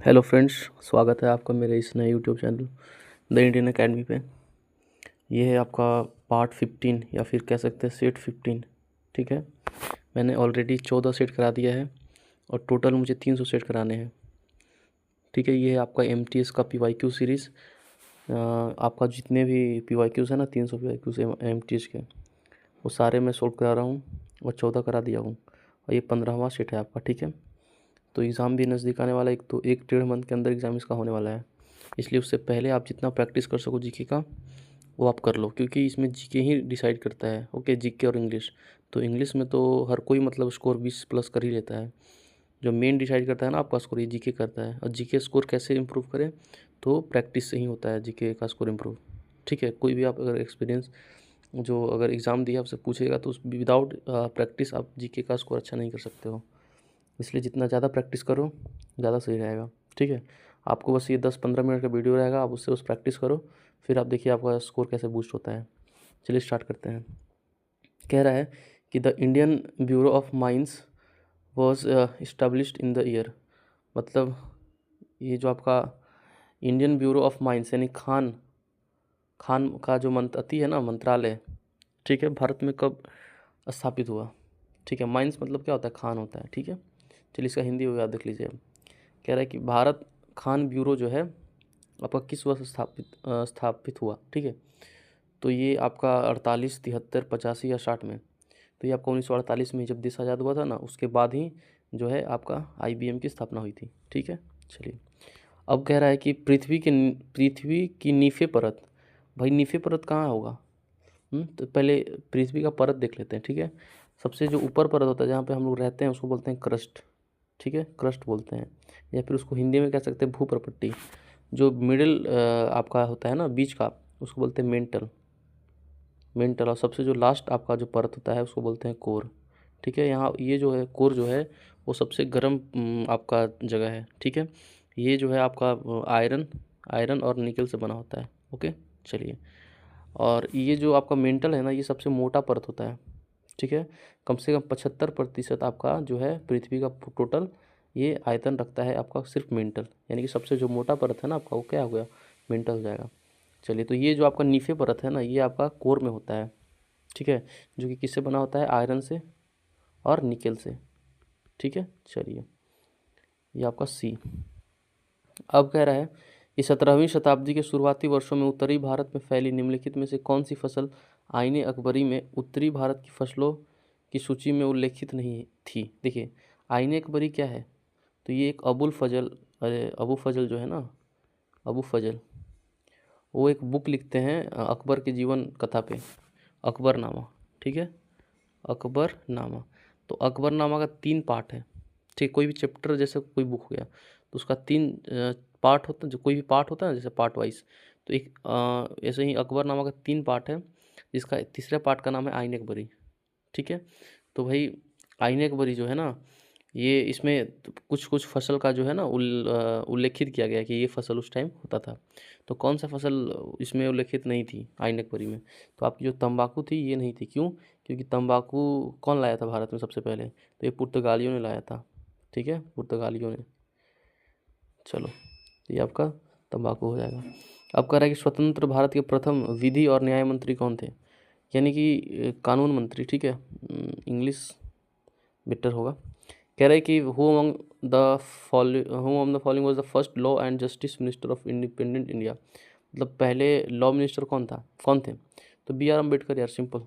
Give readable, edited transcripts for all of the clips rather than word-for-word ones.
Hello friends, स्वागत है आपका मेरे इस नए YouTube channel the Indian academy पे। ये है आपका पार्ट 15 या फिर कह सकते हैं सेट 15। ठीक है, मैंने ऑलरेडी 14 सेट करा दिया है और टोटल मुझे 300 सेट कराने हैं। ठीक है, ये है आपका MTS का PYQ सीरीज़। आपका जितने भी PYQs है ना, 300 PYQs MTS के, वो सारे मैं सोल्व करा रहा हूँ और 14 करा दिया हूँ और ये 15वां सेट है आपका। ठीक है, तो एग्ज़ाम भी नज़दीक आने वाला है, एक तो 1-1.5 मंथ के अंदर एग्ज़ाम इसका होने वाला है। इसलिए उससे पहले आप जितना प्रैक्टिस कर सको जीके का वो आप कर लो, क्योंकि इसमें जीके ही डिसाइड करता है। ओके, जीके और इंग्लिश। तो इंग्लिश में तो हर कोई मतलब स्कोर 20 प्लस कर ही लेता है। जो मेन डिसाइड करता है ना आपका स्कोर, ये जीके करता है। और जीके स्कोर कैसे इम्प्रूव करें, तो प्रैक्टिस से ही होता है जीके का स्कोर इम्प्रूव। ठीक है, कोई भी आप अगर एक्सपीरियंस जो अगर एग्ज़ाम दिया आपसे पूछेगा तो उस विदाउट प्रैक्टिस आप जीके का स्कोर अच्छा नहीं कर सकते हो। इसलिए जितना ज़्यादा प्रैक्टिस करो ज़्यादा सही रहेगा। ठीक है, आपको बस ये 10-15 मिनट का वीडियो रहेगा, आप उससे प्रैक्टिस करो, फिर आप देखिए आपका स्कोर कैसे बूस्ट होता है। चलिए स्टार्ट करते हैं। कह रहा है कि the Indian bureau of mines was established in the year. मतलब ये जो आपका इंडियन ब्यूरो ऑफ माइंस यानी खान खान का जो मंत्रालय है ना, मंत्रालय, ठीक है, भारत में कब स्थापित हुआ। ठीक है, माइंस मतलब क्या होता है, खान होता है। ठीक है, चलिए इसका हिंदी हो याद देख लीजिए। अब कह रहा है कि भारत खान ब्यूरो जो है आपका किस वर्ष स्थापित हुआ। ठीक है, तो ये आपका 48, 73, 85 या 60 में। तो ये आपका 1948 में जब देश आज़ाद हुआ था ना, उसके बाद ही जो है आपका IBM की स्थापना हुई थी। ठीक है, चलिए अब कह रहा है कि पृथ्वी की नीफे परत। भाई नीफे परत कहाँ होगा? तो पहले पृथ्वी का परत देख लेते हैं। ठीक है, सबसे जो ऊपर परत होता है जहाँ पे हम लोग रहते हैं उसको बोलते हैं क्रस्ट। ठीक है, क्रस्ट बोलते हैं, या फिर उसको हिंदी में कह सकते हैं भूप्रपट्टी। जो मिडिल आपका होता है ना बीच का, उसको बोलते हैं मेंटल। मेंटल और सबसे जो लास्ट आपका जो परत होता है उसको बोलते हैं कोर। ठीक है, यहाँ ये जो है कोर जो है वो सबसे गर्म आपका जगह है। ठीक है, ये जो है आपका आयरन आयरन और निकल से बना होता है। ओके, चलिए, और ये जो आपका मेंटल है ना, ये सबसे मोटा परत होता है। ठीक है, कम से कम 75% आपका जो है पृथ्वी का टोटल ये आयतन रखता है आपका सिर्फ मेंटल, यानी कि सबसे जो मोटा परत है ना आपका, वो क्या हो गया, मेंटल हो जाएगा। चलिए, तो ये जो आपका नीफे परत है ना, ये आपका कोर में होता है। ठीक है, जो कि किससे बना होता है, आयरन से और निकेल से। ठीक है, चलिए ये आपका सी। अब कह रहा है कि 17वीं शताब्दी के शुरुआती वर्षों में उत्तरी भारत में फैली निम्नलिखित में से कौन सी फसल आईने अकबरी में उत्तरी भारत की फसलों की सूची में उल्लेखित नहीं थी। देखिए, आईने अकबरी क्या है, तो ये एक अबुल फजल, अरे अबू फजल जो है ना, अबू फजल, वो एक बुक लिखते हैं अकबर के जीवन कथा पे, अकबरनामा। ठीक है, अकबरनामा। तो अकबरनामा का 3 पार्ट है। ठीक, कोई भी चैप्टर जैसे कोई बुक हो गया तो उसका 3 पार्ट होता है। जो कोई भी पार्ट होता है ना जैसे पार्ट वाइज, तो एक ऐसे ही अकबरनामा का 3 पार्ट है, जिसका तीसरे पार्ट का नाम है आईन अकबरी। ठीक है, तो भाई आईन अकबरी जो है ना, ये इसमें कुछ कुछ फसल का जो है ना उल्लेखित किया गया है कि ये फसल उस टाइम होता था। तो कौन सा फसल इसमें उल्लेखित नहीं थी आईन अकबरी में? तो आपकी जो तंबाकू थी ये नहीं थी। क्यों? क्योंकि तंबाकू कौन लाया था भारत में सबसे पहले? तो ये पुर्तगालियों ने लाया था। ठीक है, पुर्तगालियों ने। चलो, ये आपका तंबाकू हो जाएगा। अब कह रहा है कि स्वतंत्र भारत के प्रथम विधि और न्याय मंत्री कौन थे, यानी कि कानून मंत्री। ठीक है, इंग्लिश बेटर होगा। कह रहा है कि who among the following was the first law and justice minister of independent India. मतलब पहले लॉ मिनिस्टर कौन थे? तो B.R. अम्बेडकर यार, सिंपल।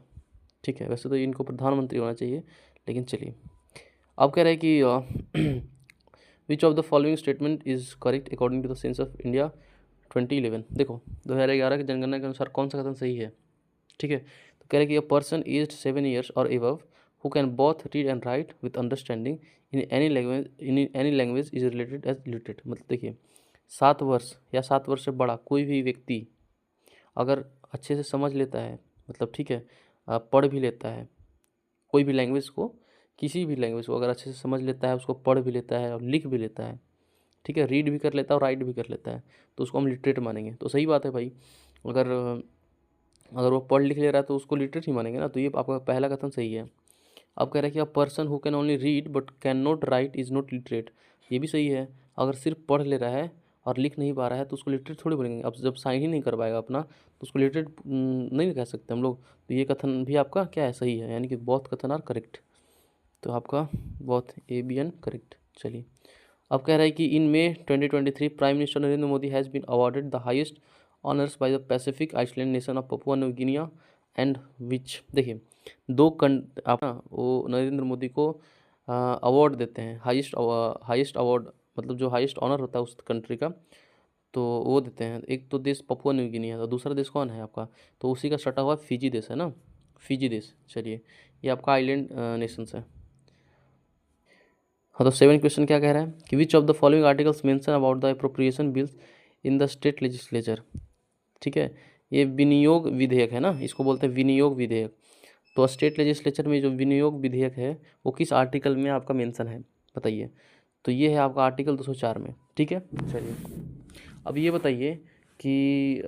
ठीक है, वैसे तो इनको प्रधानमंत्री होना चाहिए, लेकिन चलिए। अब कह रहे हैं कि which of the following statement is correct according to the census of India 2011। देखो, 2011 की जनगणना के अनुसार कौन सा कथन सही है? ठीक है, तो कह रहे हैं कि अ पर्सन एज्ड 7 ईयर्स और above who can both read and write with understanding in any language is related as literate. मतलब देखिए, 7 वर्ष या 7 वर्ष से बड़ा कोई भी व्यक्ति अगर अच्छे से समझ लेता है, मतलब ठीक है, पढ़ भी लेता है कोई भी लैंग्वेज को, किसी भी लैंग्वेज को अगर अच्छे से समझ लेता है, उसको पढ़ भी लेता है और लिख भी लेता है, ठीक है, रीड भी कर लेता है और राइट भी कर लेता है, तो उसको हम लिटरेट मानेंगे। तो सही बात है भाई, अगर अगर वो पढ़ लिख ले रहा है तो उसको लिटरेट ही मानेंगे ना। तो ये आपका पहला कथन सही है। अब कह रहा है कि a person who can only read but can not right is not literate. ये भी सही है। अगर सिर्फ पढ़ ले रहा है और लिख नहीं पा रहा है तो उसको लिटरेट थोड़ी बोलेंगे। अब जब साइन ही नहीं कर पाएगा अपना तो उसको लिटरेट नहीं कह सकते हम लोग। तो ये कथन भी आपका क्या है, सही है, यानी कि बोथ कथन आर करेक्ट। तो आपका both A B and correct. चलिए अब कह रहा है कि in May 2023 prime minister Narendra Modi has been awarded the highest honours by the Pacific island nation of Papua New Guinea and which. देखिए दो आप ना वो नरेंद्र मोदी को अवार्ड देते हैं, हाईएस्ट अवार्ड, मतलब जो हाईएस्ट ऑनर होता है उस कंट्री का, तो वो देते हैं। एक तो देश पपुआ न्यू गिनी है, तो दूसरा देश कौन है आपका, तो उसी का सटा हुआ फिजी देश है ना, फिजी देश। चलिए ये आपका आइलैंड नेशंस है। हाँ तो 7 क्वेश्चन क्या कह रहा है कि which of the following articles mention about the appropriation bills in the state legislature. ठीक है, ये विनियोग विधेयक है ना, इसको बोलते हैं विनियोग विधेयक। तो स्टेट लेजिस्लेचर में जो विनियोग विधेयक है वो किस आर्टिकल में आपका मेंशन है बताइए। तो ये है आपका आर्टिकल 204 में। ठीक है, चलिए अब ये बताइए कि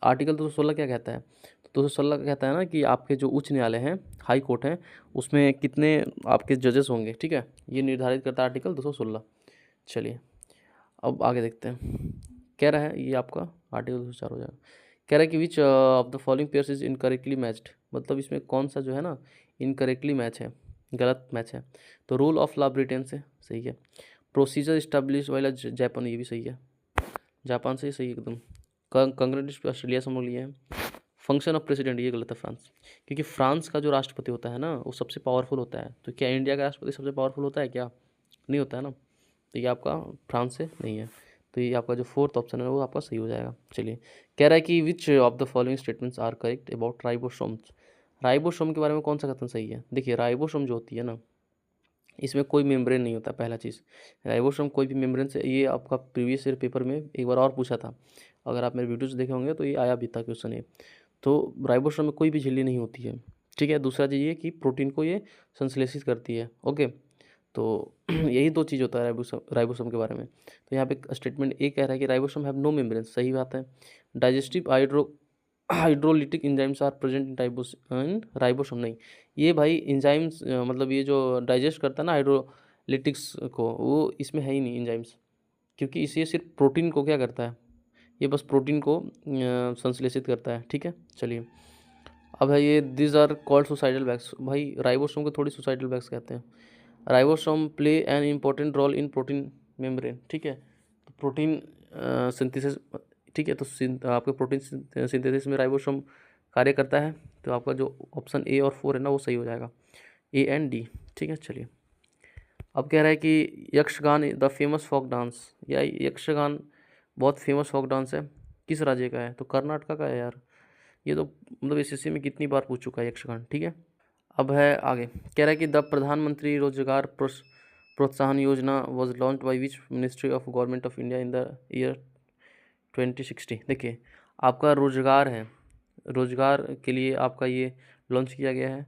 आर्टिकल 216 क्या कहता है। तो 216 कहता है ना कि आपके जो उच्च न्यायालय हैं, हाई कोर्ट हैं, उसमें कितने आपके जजेस होंगे। ठीक है, ये निर्धारित करता है आर्टिकल 216। चलिए अब आगे देखते हैं। कह रहा है ये आपका आर्टिकल 204 हो जाएगा। कह रहा है कि which of the following pairs is incorrectly matched, मतलब इसमें कौन सा जो है ना इनकरेक्टली मैच है, गलत मैच है। तो रूल ऑफ लॉ ब्रिटेन से सही है। प्रोसीजर इस्टेब्लिश वाला जापान, ये भी सही है, जापान से ही सही एकदम। कांग्रेस ऑस्ट्रेलिया से हम लोग लिए हैं। फंक्शन ऑफ प्रेसिडेंट ये गलत है, फ्रांस, क्योंकि फ्रांस का जो राष्ट्रपति होता है ना वो सबसे पावरफुल होता है। तो क्या इंडिया का राष्ट्रपति सबसे पावरफुल होता है क्या, नहीं होता है ना। तो ये आपका फ्रांस से नहीं है। तो ये आपका जो फोर्थ ऑप्शन है वो आपका सही हो जाएगा। चलिए कह रहा है कि which of the following statements are correct about ribosomes. Ribosome के बारे में कौन सा कथन सही है। देखिए राइबोसोम जो होती है ना, इसमें कोई मेम्ब्रेन नहीं होता। पहला चीज़, राइबोसोम कोई भी मेम्ब्रेन से, ये आपका प्रीवियस ईयर पेपर में एक बार और पूछा था, अगर आप मेरे वीडियोस देखे होंगे तो ये आया भी था क्वेश्चन ये। तो राइबोसोम में कोई भी झिल्ली नहीं होती है। ठीक है, दूसरा चीज़ ये कि प्रोटीन को ये संश्लेषित करती है। ओके, तो यही दो चीज़ होता है राइबोसोम के बारे में। तो यहाँ पे स्टेटमेंट ए कह रहा है कि राइबोसोम हैव नो मेम्ब्रेन, सही बात है। Digestive hydrolytic enzymes are present in ribosome, नहीं। ये भाई इंजाइम्स मतलब ये जो डाइजेस्ट करता है ना हाइड्रोलिटिक्स को, वो इसमें है ही नहीं इंजाइम्स, क्योंकि इसे सिर्फ प्रोटीन को क्या करता है, ये बस प्रोटीन को संश्लेषित करता है। ठीक है, चलिए अब है ये this are called suicidal bags. भाई राइबोसोम को थोड़ी सुसाइडल बैग्स कहते हैं। Ribosome play an important role in protein membrane. ठीक है, तो प्रोटीन सिंथेसिस, ठीक है, तो आपके प्रोटीन सिंथेसिस में राइबोसोम कार्य करता है। तो आपका जो ऑप्शन ए और 4 है ना वो सही हो जाएगा, ए एंड डी। ठीक है, चलिए अब कह रहा है कि Yakshagana the famous folk dance, या यक्षगान बहुत फेमस फोक डांस है, किस राज्य का है। तो कर्नाटका का है यार। ये तो मतलब एसएससी में कितनी बार पूछ चुका है यक्षगान। ठीक है, अब है आगे। कह रहा है कि द प्रधानमंत्री रोजगार प्रोत्साहन योजना was launch by which ministry of government of India in the year 2060। देखिए आपका रोजगार है, रोजगार के लिए आपका ये लॉन्च किया गया है,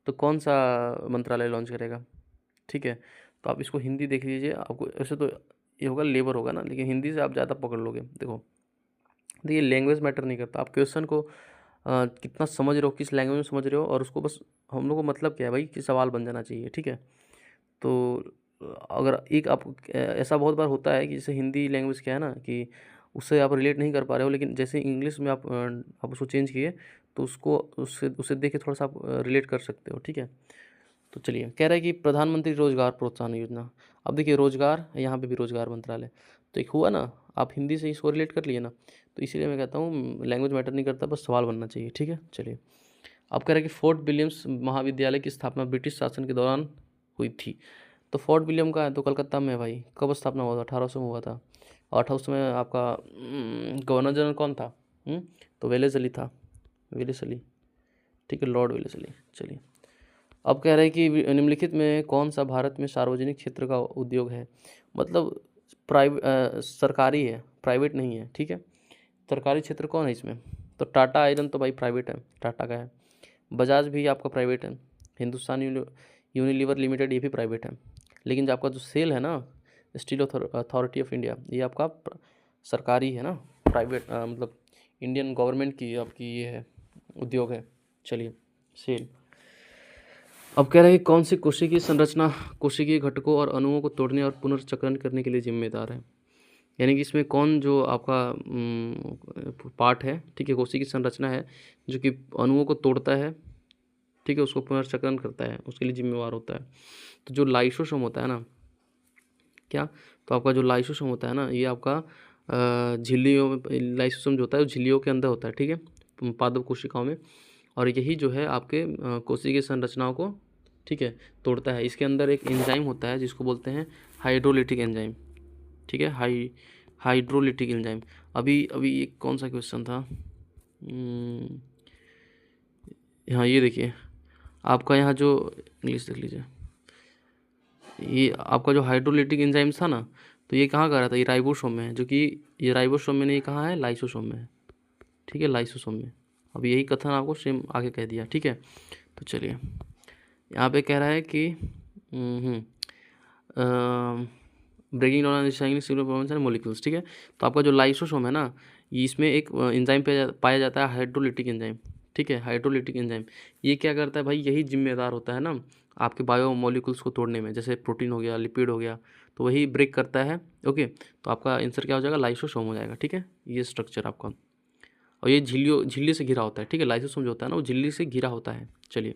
तो कौन सा मंत्रालय लॉन्च करेगा। ठीक है, तो आप इसको हिंदी देख लीजिए, आपको ऐसे तो ये होगा लेबर होगा ना, लेकिन हिंदी से आप ज़्यादा पकड़ लोगे। देखो देखिए लैंग्वेज मैटर नहीं करता, आप क्वेश्चन को कितना समझ रहे हो, किस लैंग्वेज में समझ रहे हो, और उसको बस हम लोग को मतलब क्या है भाई कि सवाल बन जाना चाहिए। ठीक है, तो अगर एक आप ऐसा बहुत बार होता है कि जैसे हिंदी लैंग्वेज क्या है ना कि उससे आप रिलेट नहीं कर पा रहे हो, लेकिन जैसे इंग्लिश में आप उसको चेंज किए तो उसको उससे उससे देख के थोड़ा सा आप रिलेट कर सकते हो। ठीक है, तो चलिए कह रहा है कि प्रधानमंत्री रोजगार प्रोत्साहन योजना। अब देखिए रोजगार, यहाँ पे भी रोजगार मंत्रालय, तो एक हुआ ना, आप हिंदी से इसको रिलेट कर लिए ना, तो इसीलिए मैं कहता हूँ लैंग्वेज मैटर नहीं करता, बस सवाल बनना चाहिए। ठीक है, चलिए अब कह रहे हैं कि फोर्ट विलियम्स महाविद्यालय की स्थापना ब्रिटिश शासन के दौरान हुई थी। तो फोर्ट विलियम का है तो कलकत्ता में है भाई। कब स्थापना हुआ था, 1800 में हुआ था। और 1800 में आपका गवर्नर जनरल कौन था, तो वेलेस्ली था, वेलेस्ली। ठीक है, लॉर्ड वेलेस्ली। चलिए अब कह रहे हैं कि निम्नलिखित में कौन सा भारत में सार्वजनिक क्षेत्र का उद्योग है, मतलब सरकारी है, प्राइवेट नहीं है। ठीक है, सरकारी क्षेत्र कौन है इसमें, तो टाटा आयरन तो भाई प्राइवेट है, टाटा का है। बजाज भी आपका प्राइवेट है। हिंदुस्तान यूनिलीवर लिमिटेड ये भी प्राइवेट है। लेकिन जो आपका जो सेल है ना, स्टील अथॉरिटी ऑफ इंडिया, ये आपका सरकारी है ना, प्राइवेट मतलब इंडियन गवर्नमेंट की आपकी ये है, उद्योग है। चलिए सेल अब कह रहा है कि कौन सी कोशिकीय संरचना कोशिकीय घटकों और अणुओं को तोड़ने और पुनर्चक्रण करने के लिए जिम्मेदार है। यानी कि इसमें कौन जो आपका पार्ट है, ठीक है, कोशिकीय संरचना है जो कि अणुओं को तोड़ता है, ठीक है, उसको पुनर्चक्रण करता है, उसके लिए जिम्मेवार होता है। तो जो लाइसोसोम होता है ना, क्या, तो आपका जो लाइसोसोम होता है ना, ये आपका झिल्लियों में, लाइसोसोम जो होता है वो झिल्लियों के अंदर होता है, ठीक है, पादप कोशिकाओं में। और यही जो है आपके कोशिकीय संरचनाओं को, ठीक है, तोड़ता है। इसके अंदर एक एंजाइम होता है जिसको बोलते हैं हाइड्रोलिटिक एंजाइम, ठीक है, हाइड्रोलिटिक एंजाइम। अभी अभी ये कौन सा क्वेश्चन था, हाँ ये देखिए आपका यहाँ जो, इंग्लिश देख लीजिए, ये आपका जो हाइड्रोलिटिक एंजाइम था ना, तो ये कहाँ का रहा था, ये राइबोसोम में है, जो कि ये राइबोसोम में नहीं, कहाँ है, लाइसोसोम में है, ठीक है, लाइसोसोम में। अब यही कथन आपको सेम आगे कह दिया, ठीक है। तो चलिए यहाँ पे कह रहा है कि breaking down performance and molecules, ठीक है। तो आपका जो लाइसोसोम है ना, इसमें एक एंजाइम पाया जाता है हाइड्रोलिटिक एंजाइम, ठीक है, हाइड्रोलिटिक एंजाइम। ये क्या करता है भाई, यही जिम्मेदार होता है ना आपके बायो मॉलिक्यूल्स को तोड़ने में, जैसे प्रोटीन हो गया, लिपिड हो गया, तो वही ब्रेक करता है। ओके, तो आपका आंसर क्या हो जाएगा, लाइसोसोम हो जाएगा, ठीक है, ये स्ट्रक्चर आपका। और ये झिल्ली से घिरा होता है, ठीक है, लाइसोसोम जो होता है ना वो झिल्ली से घिरा होता है। चलिए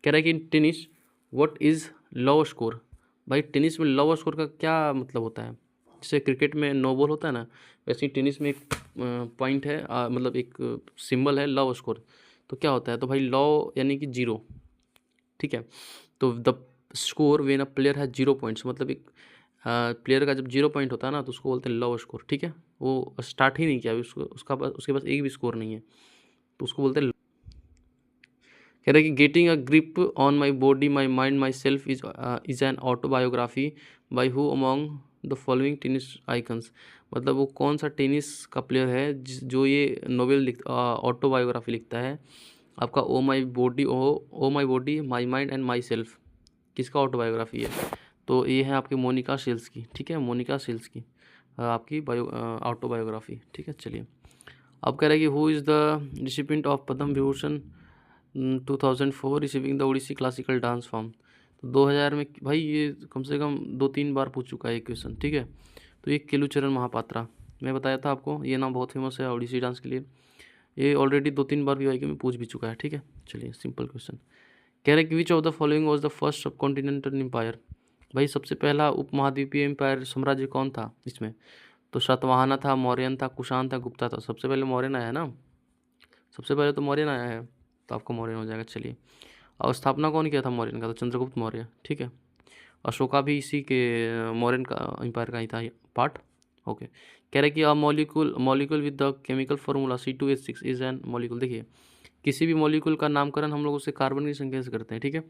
कह रहा है कि tennis what is love score. भाई टेनिस में लव स्कोर का क्या मतलब होता है, जैसे क्रिकेट में नो बॉल होता है ना, वैसे ही टेनिस में एक पॉइंट है, मतलब एक सिंबल है लव स्कोर। तो क्या होता है, तो भाई लव यानी कि जीरो, ठीक है। तो the score when a player है 0 पॉइंट्स, मतलब एक प्लेयर का जब 0 पॉइंट होता है ना तो उसको बोलते हैं लव स्कोर, ठीक है। वो स्टार्ट ही नहीं किया अभी, उसके पास एक भी स्कोर नहीं है, तो उसको बोलते हैं। कह रहे हैं कि getting a grip on my body my mind my self is an autobiography by who among the following tennis icons. मतलब वो कौन सा टेनिस का प्लेयर है जो ये नोवेल ऑटोबायोग्राफी लिखता है आपका, oh my body my mind and my self, किसका ऑटोबायोग्राफी है। तो ये है आपकी मोनिका सेल्स की, ठीक है, मोनिका सेल्स की आपकी ऑटोबायोग्राफी, ठीक है। चलिए अब कह रहे हैं कि who is the recipient of Padma Vibhushan 2004 receiving the Odissi classical dance form. तो 2000 में भाई ये कम से कम 2-3 बार पूछ चुका है ये क्वेश्चन, ठीक है। तो ये केलुचरण महापात्रा, मैं बताया था आपको, ये नाम बहुत फेमस है ओडिसी डांस के लिए। ये ऑलरेडी 2-3 बार वीआईक्यू में पूछ भी चुका है, ठीक है। चलिए सिंपल क्वेश्चन, कह रहे कि which of the following was the first सब कॉन्टिनेंटल एम्पायर। भाई सबसे पहला उपमहाद्वीपीय एम्पायर साम्राज्य कौन था इसमें, तो सातवाहना था, मौर्यन था, कुषाण था, गुप्ता था। सबसे पहले मौर्यन आया है ना, सबसे पहले तो मौर्यन आया है, तो आपका मौर्यन हो जाएगा। चलिए और स्थापना कौन किया था मौर्यन का, तो चंद्रगुप्त मौर्य, ठीक है। अशोका भी इसी के मौर्यन का एम्पायर का ही था पार्ट। ओके, कह रहे कि a molecule with the chemical formula C2H6 is an molecule. देखिए किसी भी मॉलिक्यूल का नामकरण हम लोग उससे कार्बन की संख्या से करते हैं, ठीक है।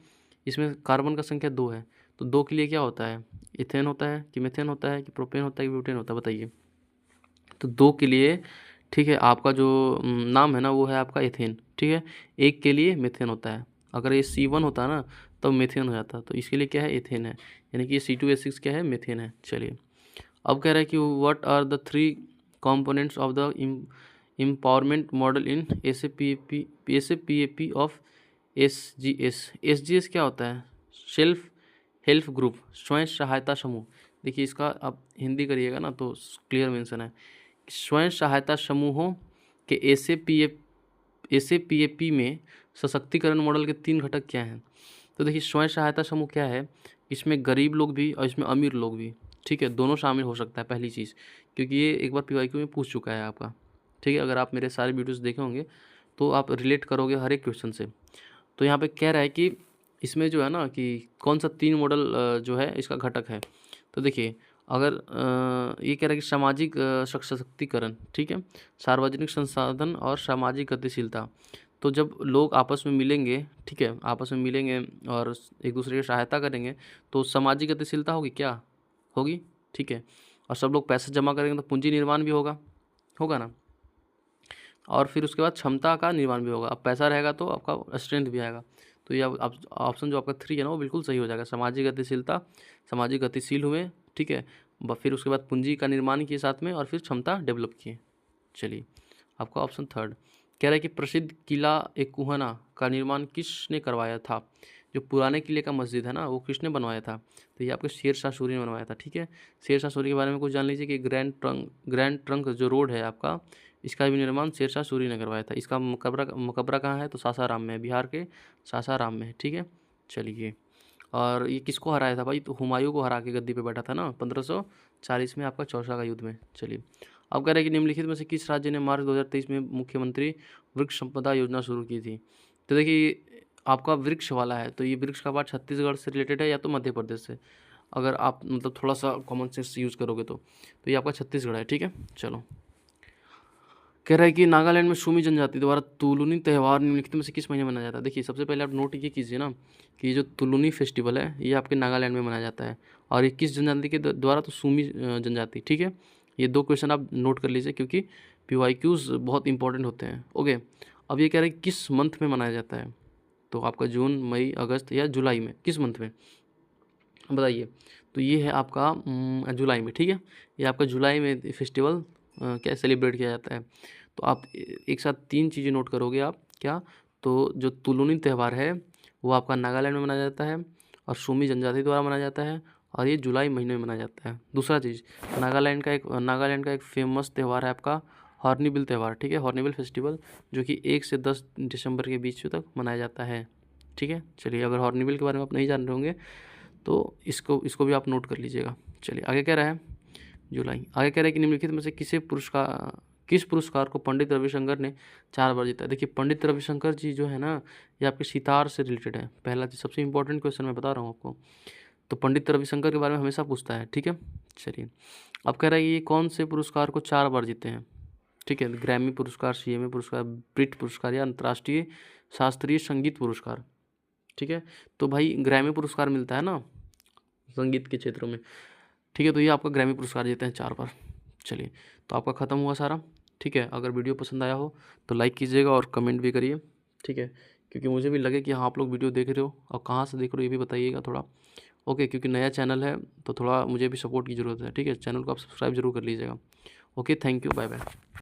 इसमें कार्बन का संख्या 2 है, तो 2 के लिए क्या होता है, इथेन होता है कि मीथेन होता है कि प्रोपेन होता है कि ब्यूटेन होता है, बताइए। तो 2 के लिए, ठीक है, आपका जो नाम है ना वो है आपका एथेन, ठीक है। 1 के लिए मीथेन होता है, अगर ये C1 होता है ना तब मीथेन हो जाता, तो इसके लिए क्या है, एथेन है, यानी कि ये C2H6 क्या है, मीथेन है। चलिए अब कह रहा है कि what are the 3 components of the empowerment model in SAPAP of SGS क्या होता है, सेल्फ हेल्प ग्रुप, स्वयं सहायता समूह। देखिए इसका आप हिंदी करिएगा ना तो क्लियर मेंशन है, स्वयं सहायता समूहों के एसएपीएपी में सशक्तिकरण मॉडल के 3 घटक क्या हैं। तो देखिए स्वयं सहायता समूह क्या है, इसमें गरीब लोग भी और इसमें अमीर लोग भी, ठीक है, दोनों शामिल हो सकता है, पहली चीज़, क्योंकि ये एक बार पीवाईक्यू में पूछ चुका है आपका, ठीक है। अगर आप मेरे सारे वीडियोस देखे होंगे तो आप रिलेट करोगे हर एक क्वेश्चन से। तो यहाँ पे कह रहा है कि इसमें जो है ना कि कौन सा 3 मॉडल जो है इसका घटक है। तो देखिए अगर ये कह रहा है कि सामाजिक सशक्तिकरण, ठीक है, सार्वजनिक संसाधन और सामाजिक गतिशीलता। तो जब लोग आपस में मिलेंगे, ठीक है, आपस में मिलेंगे और एक दूसरे की सहायता करेंगे तो सामाजिक गतिशीलता होगी, क्या होगी, ठीक है। और सब लोग पैसे जमा करेंगे तो पूंजी निर्माण भी होगा ना, और फिर उसके बाद क्षमता का निर्माण भी होगा। अब पैसा रहेगा तो आपका स्ट्रेंथ भी आएगा। तो ये ऑप्शन जो आपका 3 है ना वो बिल्कुल सही हो जाएगा, सामाजिक गतिशीलता, सामाजिक गतिशील हुए, ठीक है, फिर उसके बाद पूंजी का निर्माण किए साथ में और फिर क्षमता डेवलप किए। चलिए आपका ऑप्शन 3 कह रहा है कि प्रसिद्ध किला एक कुहना का निर्माण किसने करवाया था। जो पुराने किले का मस्जिद है ना, वो किसने बनवाया था? तो ये आपके शेर शाह सूरी ने बनवाया था। ठीक है, शेर शाह सूरी के बारे में कुछ जान लीजिए कि ग्रैंड ट्रंक जो रोड है आपका, इसका भी निर्माण शेर शाह सूरी ने करवाया था। इसका मकबरा कहाँ है? तो सासाराम में है, बिहार के सासाराम में है। ठीक है, चलिए। और ये किसको हराया था भाई? तो हुमायूं को हरा के गद्दी पे बैठा था ना 1540 में, आपका चौसा का युद्ध में। चलिए, अब कह रहे हैं कि निम्नलिखित में से किस राज्य ने मार्च 2023 में मुख्यमंत्री वृक्ष संपदा योजना शुरू की थी? तो देखिए, आपका वृक्ष वाला है, तो ये वृक्ष का पार्ट छत्तीसगढ़ से रिलेटेड है या तो मध्य प्रदेश से। अगर आप मतलब थोड़ा सा कॉमन सेंस यूज़ करोगे तो ये आपका छत्तीसगढ़ है। ठीक है, चलो। कह रहा है कि नागालैंड में सूमी जनजाति द्वारा तुलुनी त्यौहार निम्नलिखित में से किस महीने में मनाया जाता है? देखिए, सबसे पहले आप नोट ये कीजिए ना कि ये जो तुलुनी फेस्टिवल है ये आपके नागालैंड में मनाया जाता है, और ये किस जनजाति के द्वारा? तो सूमी जनजाति। ठीक है, ये 2 क्वेश्चन आप नोट कर लीजिए क्योंकि PYQs बहुत इंपॉर्टेंट होते हैं। ओके, अब ये कह रहे हैं किस मंथ में मनाया जाता है? तो आपका जून, मई, अगस्त या जुलाई में, किस मंथ में बताइए? तो ये है आपका जुलाई में। ठीक है, ये आपका जुलाई में फेस्टिवल क्या सेलिब्रेट किया जाता है। तो आप एक साथ 3 चीज़ें नोट करोगे आप क्या? तो जो तुलुनी त्यौहार है वो आपका नागालैंड में मनाया जाता है और सूमी जनजाति द्वारा मनाया जाता है, और ये जुलाई महीने में मनाया जाता है। दूसरा चीज़, नागालैंड का एक फेमस त्यौहार है आपका हॉर्नबिल त्यौहार। ठीक है, हॉर्नबिल फेस्टिवल, जो कि 1 से 10 दिसंबर के बीच तक मनाया जाता है। ठीक है, चलिए, अगर हॉर्नबिल के बारे में आप नहीं जान रहे होंगे तो इसको भी आप नोट कर लीजिएगा। चलिए, आगे कह रहा है जुलाई, आगे कह रहा है कि निम्नलिखित में से किस पुरस्कार को पंडित रविशंकर ने 4 बार जीता है? देखिए, पंडित रविशंकर जी जो है ना, ये आपके सितार से रिलेटेड है। पहला चीज, सबसे इंपॉर्टेंट क्वेश्चन मैं बता रहा हूँ आपको, तो पंडित रविशंकर के बारे में हमेशा पूछता है। ठीक है, चलिए, अब कह रहा है ये कौन से पुरस्कार को 4 बार जीते हैं? ठीक है, ग्रैमी पुरस्कार, CMA पुरस्कार, ब्रिट पुरस्कार या अंतर्राष्ट्रीय शास्त्रीय संगीत पुरस्कार। ठीक है, तो भाई ग्रैमी पुरस्कार मिलता है ना संगीत के क्षेत्र में। ठीक है, तो ये आपका ग्रैमी पुरस्कार जीते हैं 4 बार। चलिए, तो आपका ख़त्म हुआ सारा। ठीक है, अगर वीडियो पसंद आया हो तो लाइक कीजिएगा और कमेंट भी करिए। ठीक है, क्योंकि मुझे भी लगे कि हाँ आप लोग वीडियो देख रहे हो, और कहाँ से देख रहे हो ये भी बताइएगा थोड़ा। ओके, क्योंकि नया चैनल है तो थोड़ा मुझे भी सपोर्ट की ज़रूरत है। ठीक है, चैनल को आप सब्सक्राइब जरूर कर लीजिएगा। Okay, thank you, bye bye.